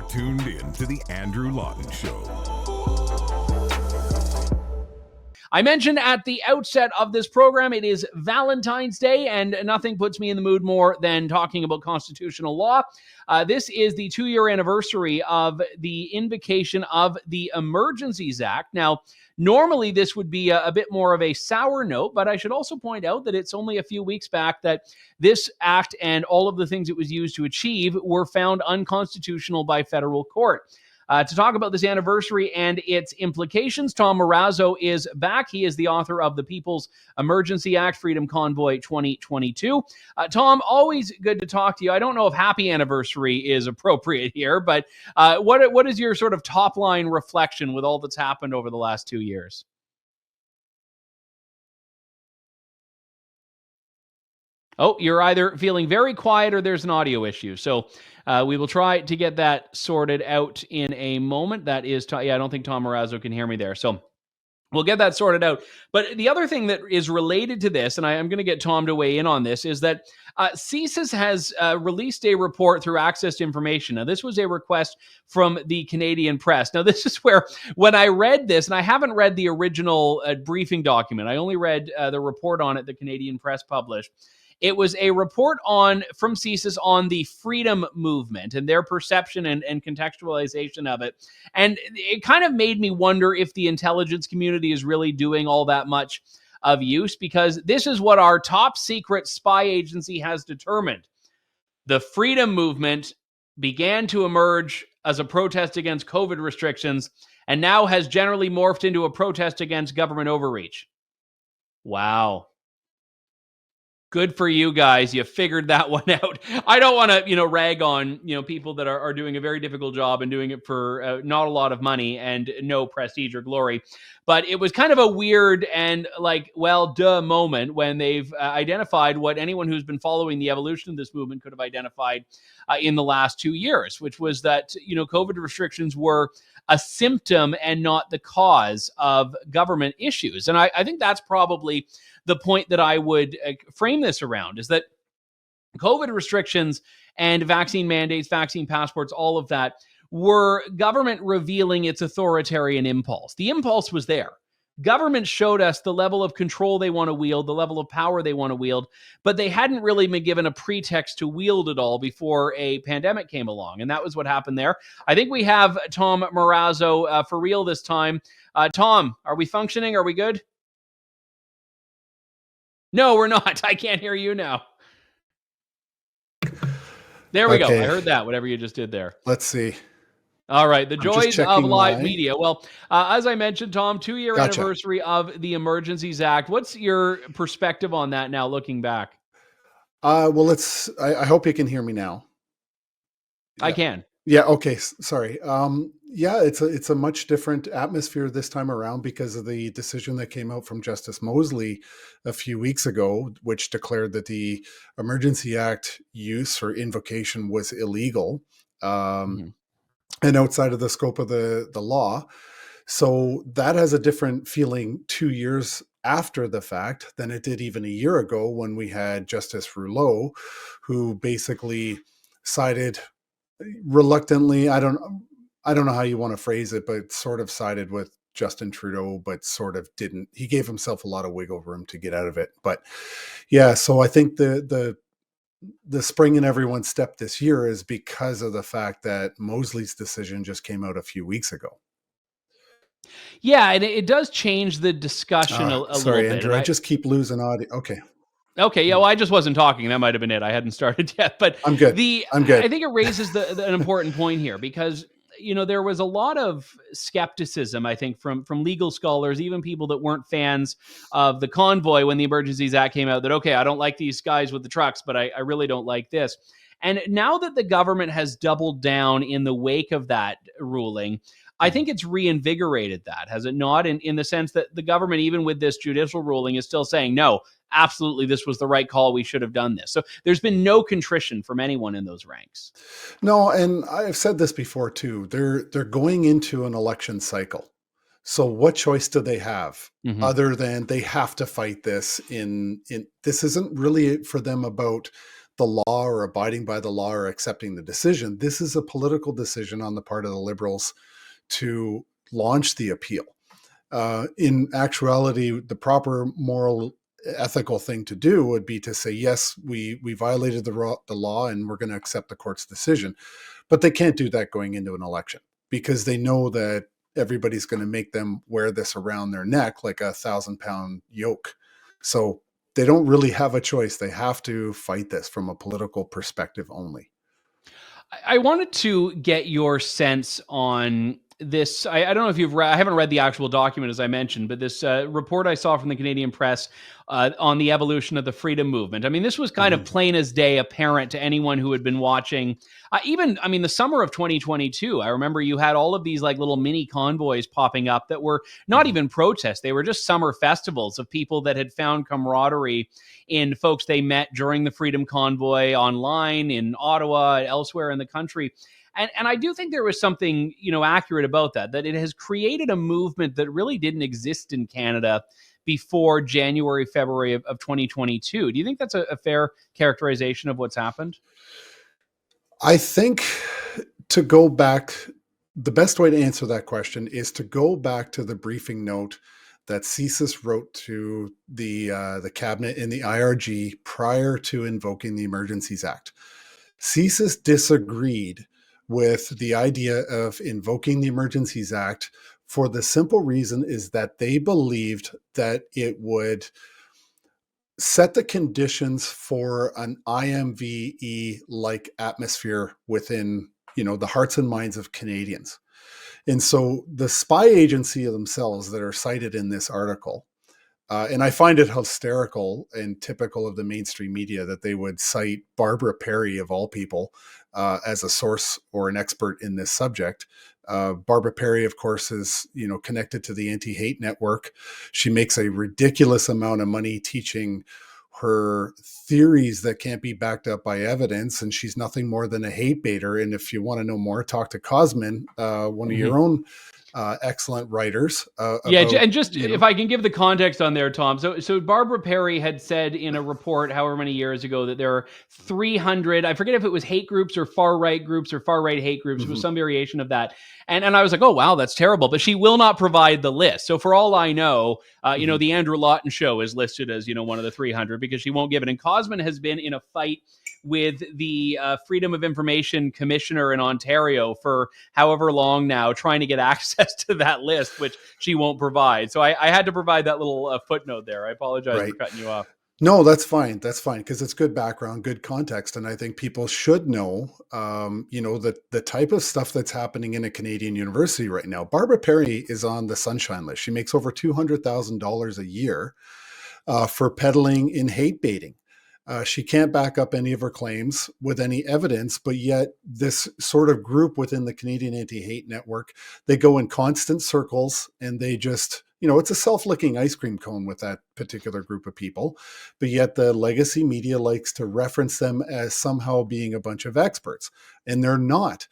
tuned in to The Andrew Lawton Show. I mentioned at the outset of this program, it is Valentine's Day, and nothing puts me in the mood more than talking about constitutional law. This is the 2-year anniversary of the invocation of the Emergencies Act. Now, normally this would be a bit more of a sour note, but I should also point out that it's only a few weeks back that this act and all of the things it was used to achieve were found unconstitutional by federal court. To talk about this anniversary and its implications, Tom Marazzo is back. He is the author of the People's Emergency Act, Freedom Convoy 2022. Tom, always good to talk to you. I don't know if happy anniversary is appropriate here, but what is your sort of top line reflection with all that's happened over the last 2 years? Oh, you're either feeling very quiet or there's an audio issue. So we will try to get that sorted out in a moment. That is, I don't think Tom Marazzo can hear me there. So we'll get that sorted out. But the other thing that is related to this, and I'm going to get Tom to weigh in on this, is that CSIS has released a report through Access to Information. Now, this was a request from the Canadian press. Now, this is where, when I read this, and I haven't read the original briefing document, I only read the report on it the Canadian press published. It was a report from CSIS on the freedom movement and their perception and contextualization of it. And it kind of made me wonder if the intelligence community is really doing all that much of use, because this is what our top secret spy agency has determined. The freedom movement began to emerge as a protest against COVID restrictions and now has generally morphed into a protest against government overreach. Wow. Good for you guys. You figured that one out. I don't want to, rag on, people that are doing a very difficult job and doing it for not a lot of money and no prestige or glory. But it was kind of a weird and moment when they've identified what anyone who's been following the evolution of this movement could have identified in the last 2 years, which was that, COVID restrictions were a symptom and not the cause of government issues. And I think that's probably the point that I would frame this around, is that COVID restrictions and vaccine mandates, vaccine passports, all of that were government revealing its authoritarian impulse. The impulse was there. Government showed us the level of control they want to wield, the level of power they want to wield, but they hadn't really been given a pretext to wield it all before a pandemic came along. And that was what happened there. I think we have Tom Marazzo for real this time. Tom, are we functioning? Are we good? No, we're not. I can't hear you now. There we go. I heard that, whatever you just did there. Let's see. All right. The joys of live media. Well, as I mentioned, Tom, 2-year anniversary of the Emergencies Act. What's your perspective on that now, looking back? I hope you can hear me now. I can. Yeah. Okay. Sorry. It's a much different atmosphere this time around because of the decision that came out from Justice Mosley a few weeks ago, which declared that the Emergency Act use or invocation was illegal and outside of the scope of the law. So that has a different feeling 2 years after the fact than it did even a year ago when we had Justice Rouleau, who basically sided reluctantly, I don't know how you want to phrase it, but sort of sided with Justin Trudeau, but sort of didn't. He gave himself a lot of wiggle room to get out of it. But yeah, so I think the spring in everyone's step this year is because of the fact that Mosley's decision just came out a few weeks ago. Yeah, and it does change the discussion a little bit. Sorry, Andrew, I just keep losing audio. Okay, yeah, well, I just wasn't talking. That might have been it. I hadn't started yet, but I'm good. I'm good. I think it raises an important point here because, there was a lot of skepticism, I think, from legal scholars, even people that weren't fans of the Convoy when the Emergencies Act came out, that, okay, I don't like these guys with the trucks, but I really don't like this. And now that the government has doubled down in the wake of that ruling, I think it's reinvigorated that, has it not? In the sense that the government, even with this judicial ruling, is still saying, no, absolutely, this was the right call. We should have done this. So there's been no contrition from anyone in those ranks. No, and I've said this before too. They're going into an election cycle. So what choice do they have other than they have to fight this? This isn't really for them about the law or abiding by the law or accepting the decision. This is a political decision on the part of the Liberals to launch the appeal. In actuality, the proper moral, ethical thing to do would be to say, yes, we violated the law and we're going to accept the court's decision. But they can't do that going into an election because they know that everybody's going to make them wear this around their neck like a 1,000-pound yoke. So they don't really have a choice. They have to fight this from a political perspective only. I wanted to get your sense on this. I don't know if you've read, I haven't read the actual document, as I mentioned, but this report I saw from the Canadian press on the evolution of the freedom movement. I mean, this was kind of plain as day apparent to anyone who had been watching. The summer of 2022, I remember you had all of these like little mini convoys popping up that were not even protests. They were just summer festivals of people that had found camaraderie in folks they met during the Freedom Convoy online in Ottawa, elsewhere in the country. And I do think there was something, accurate about that it has created a movement that really didn't exist in Canada before January, February of 2022. Do you think that's a fair characterization of what's happened? I think to go back, the best way to answer that question is to go back to the briefing note that CSIS wrote to the cabinet in the IRG prior to invoking the Emergencies Act. CSIS disagreed with the idea of invoking the Emergencies Act for the simple reason is that they believed that it would set the conditions for an IMVE-like atmosphere within, the hearts and minds of Canadians. And so the spy agency themselves that are cited in this article, and I find it hysterical and typical of the mainstream media that they would cite Barbara Perry, of all people, as a source or an expert in this subject. Barbara Perry, of course, is connected to the anti-hate network. She makes a ridiculous amount of money teaching her theories that can't be backed up by evidence, and she's nothing more than a hate baiter. And if you want to know more, talk to Cosmin, one of your own excellent writers. And just if I can give the context on there, Tom. So Barbara Perry had said in a report however many years ago that there are 300, I forget if it was hate groups or far-right groups or far-right hate groups, it was some variation of that. And I was like, oh, wow, that's terrible. But she will not provide the list. So for all I know, the Andrew Lawton show is listed as, one of the 300 because she won't give it. And Cosmin has been in a fight with the Freedom of Information Commissioner in Ontario for however long now, trying to get access to that list, which she won't provide. So I had to provide that little footnote there. I apologize for cutting you off. No, that's fine. That's fine because it's good background, good context, and I think people should know, the type of stuff that's happening in a Canadian university right now. Barbara Perry is on the Sunshine List. She makes over $200,000 a year for peddling in hate baiting. She can't back up any of her claims with any evidence, but yet this sort of group within the Canadian Anti-Hate Network, they go in constant circles and they just, it's a self-licking ice cream cone with that particular group of people. But yet the legacy media likes to reference them as somehow being a bunch of experts, and they're not.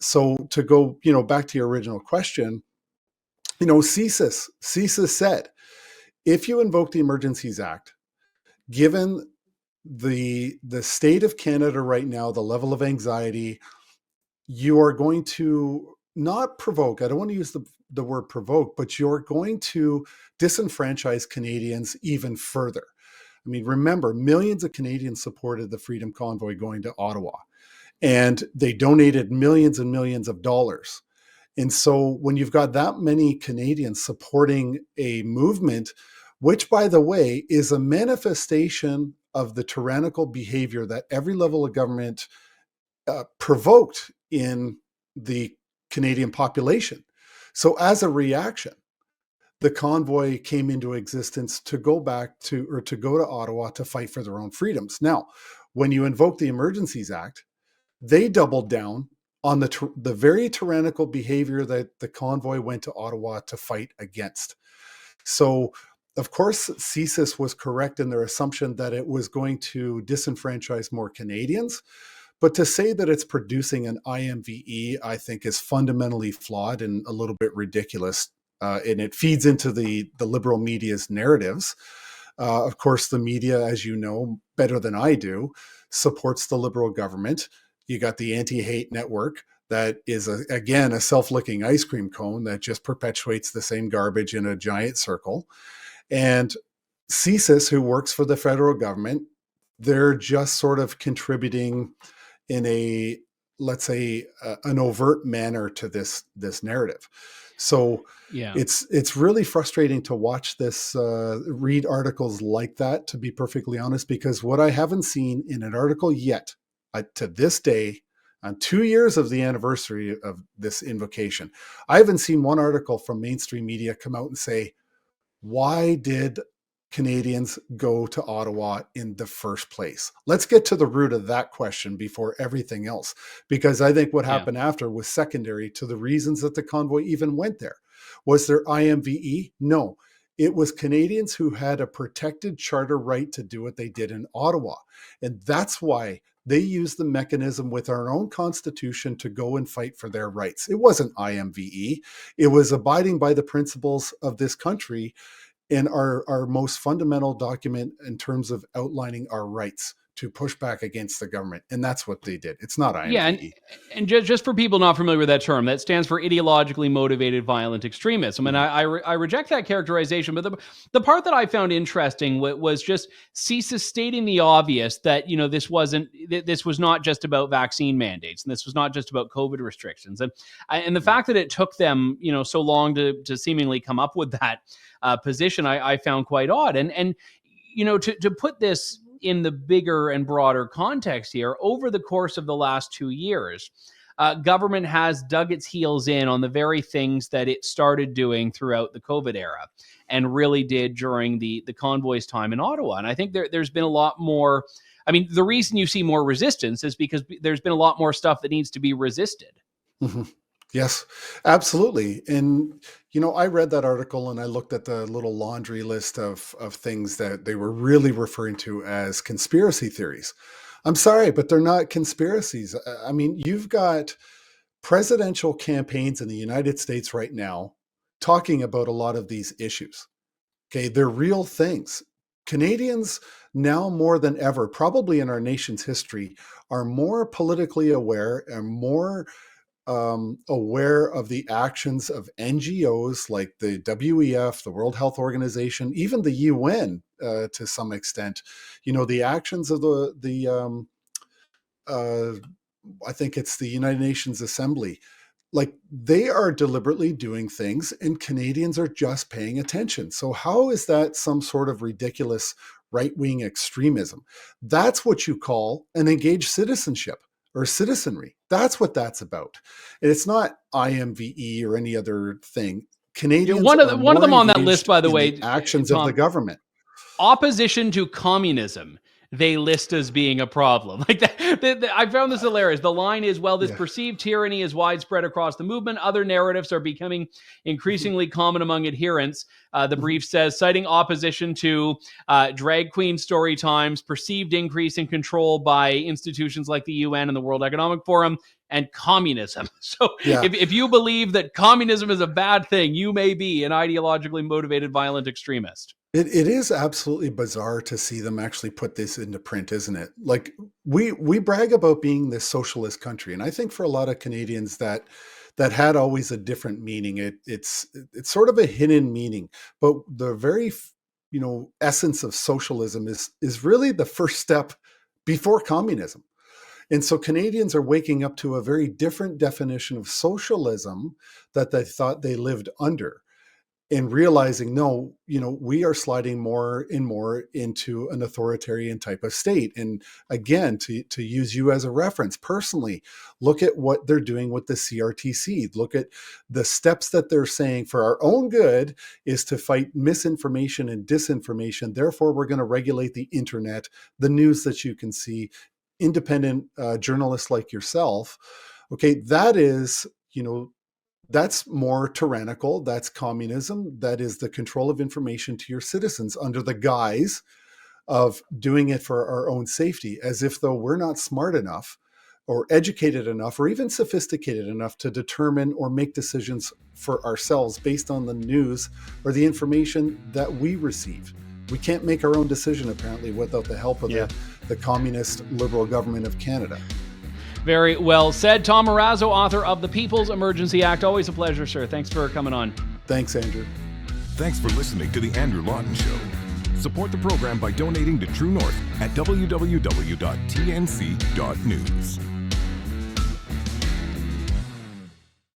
So to go, back to your original question, CSIS said, if you invoke the Emergencies Act, given the state of Canada right now, the level of anxiety, you are going to not provoke, I don't want to use the word provoke, but you're going to disenfranchise Canadians even further. I mean, remember, millions of Canadians supported the Freedom Convoy going to Ottawa, and they donated millions and millions of dollars. And so when you've got that many Canadians supporting a movement, which, by the way, is a manifestation of the tyrannical behavior that every level of government provoked in the Canadian population. So as a reaction, the convoy came into existence to go to Ottawa to fight for their own freedoms. Now, when you invoke the Emergencies Act, they doubled down on the very tyrannical behavior that the convoy went to Ottawa to fight against. So, of course, CSIS was correct in their assumption that it was going to disenfranchise more Canadians. But to say that it's producing an IMVE, I think, is fundamentally flawed and a little bit ridiculous. And it feeds into the liberal media's narratives. Of course, the media, as you know better than I do, supports the Liberal government. You got the anti-hate network that is, again, a self-licking ice cream cone that just perpetuates the same garbage in a giant circle. And CSIS, who works for the federal government, they're just sort of contributing in a, let's say, an overt manner to this narrative. So Yeah. it's really frustrating to watch this, read articles like that, to be perfectly honest, because what I haven't seen in an article yet, to this day, on 2 years of the anniversary of this invocation, I haven't seen one article from mainstream media come out and say, why did Canadians go to Ottawa in the first place? Let's get to the root of that question before everything else, because I think what happened after was secondary to the reasons that the convoy even went there. Was there IMVE? No. It was Canadians who had a protected charter right to do what they did in Ottawa. And that's why they used the mechanism with our own constitution to go and fight for their rights. It wasn't IMVE. It was abiding by the principles of this country in our most fundamental document in terms of outlining our rights to push back against the government. And that's what they did. It's not Yeah, IMVE. and just for people not familiar with that term, that stands for ideologically motivated violent extremism. And I reject that characterization. But the part that I found interesting was just CSIS stating the obvious that, you know, this was not just about vaccine mandates, and this was not just about COVID restrictions, and the fact that it took them, you know, so long to seemingly come up with that position, I found quite odd. And you know, to put this in the bigger and broader context here, over the course of the last 2 years, government has dug its heels in on the very things that it started doing throughout the COVID era and really did during the convoy's time in Ottawa. And I think there's been a lot more. I mean, the reason you see more resistance is because there's been a lot more stuff that needs to be resisted. Mm-hmm. Yes, absolutely. And, you know, I read that article and I looked at the little laundry list of things that they were really referring to as conspiracy theories. I'm sorry, but they're not conspiracies. I mean, you've got presidential campaigns in the United States right now talking about a lot of these issues. Okay, they're real things. Canadians now more than ever, probably in our nation's history, are more politically aware and more aware of the actions of NGOs like the WEF, the World Health Organization, even the UN to some extent. You know, the actions of I think it's the United Nations Assembly. Like, they are deliberately doing things and Canadians are just paying attention. So how is that some sort of ridiculous right-wing extremism? That's what you call an engaged citizenship or citizenry. That's what that's about. And it's not IMVE or any other thing. Canadians One are of more them on that list, engaged by the in the way, actions of the Tom, government. opposition to communism, they list as being a problem. Like that, I found this hilarious. The line is, well, this Yeah. perceived tyranny is widespread across the movement. Other narratives are becoming increasingly common among adherents. The brief says, citing opposition to drag queen story times, perceived increase in control by institutions like the UN and the World Economic Forum, and communism. So Yeah. if you believe that communism is a bad thing, you may be an ideologically motivated violent extremist. It is absolutely bizarre to see them actually put this into print, isn't it? Like, we brag about being this socialist country, and I think for a lot of Canadians that had always a different meaning. It's sort of a hidden meaning, but the very essence of socialism is really the first step before communism. And so Canadians are waking up to a very different definition of socialism that they thought they lived under, and realizing, no, we are sliding more and more into an authoritarian type of state. And again, to use you as a reference personally, look at what they're doing with the CRTC. Look at the steps that they're saying for our own good is to fight misinformation and disinformation. Therefore, we're going to regulate the internet, the news that you can see, independent journalists like yourself. Okay, that is, that's more tyrannical. That's communism. That is the control of information to your citizens under the guise of doing it for our own safety, as if though we're not smart enough or educated enough or even sophisticated enough to determine or make decisions for ourselves based on the news or the information that we receive. We can't make our own decision, apparently, without the help of Yeah. the communist Liberal government of Canada. Very well said. Tom Marazzo, author of The People's Emergency Act. Always a pleasure, sir. Thanks for coming on. Thanks, Andrew. Thanks for listening to The Andrew Lawton Show. Support the program by donating to True North at www.tnc.news.